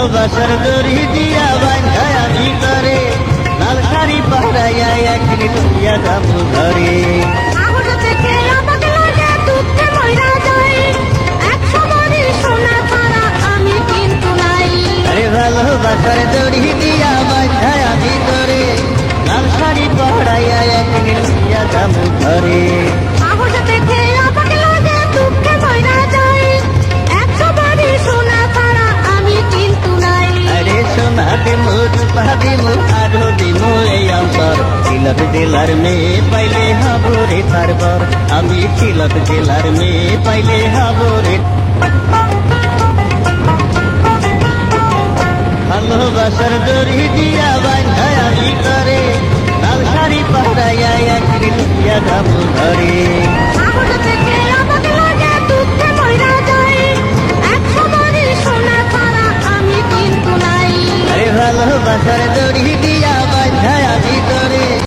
ভালোবাসার দড়ি দিয়া বাঁধায় আমি করে লাল শাড়ি পরাইয়া একদিন লইয়া যাবো ঘরে। সাহস থেকে আমাকে লাগে দুঃখে মইরা যাই, 100 বাড়ি সোনা ছাড়া আমি কিন্তু নাই। আরে ভালোবাসার দড়ি দিয়া বাঁধায় আমি করে লাল শাড়ি পরাইয়া একদিন লইয়া যাবো ঘরে। সাহস থেকে আমাকে লাগে দুঃখে মইরা যাই, 100 বাড়ি সোনা ছাড়া আমি কিন্তু নাই। আরে সোনা দিমু রূপা দিমু আরো দিমু এই অন্তর, তিলক জেলার মেয়ে পাইলে হব রে তারপর, আমি তিলক জেলার মেয়ে পাইলে হব রে। ভালোবাসার দড়ি দিয়া বাঁধায় আমি করে লাল শাড়ি পরাইয়া একদিন লইয়া যাবো ঘরে।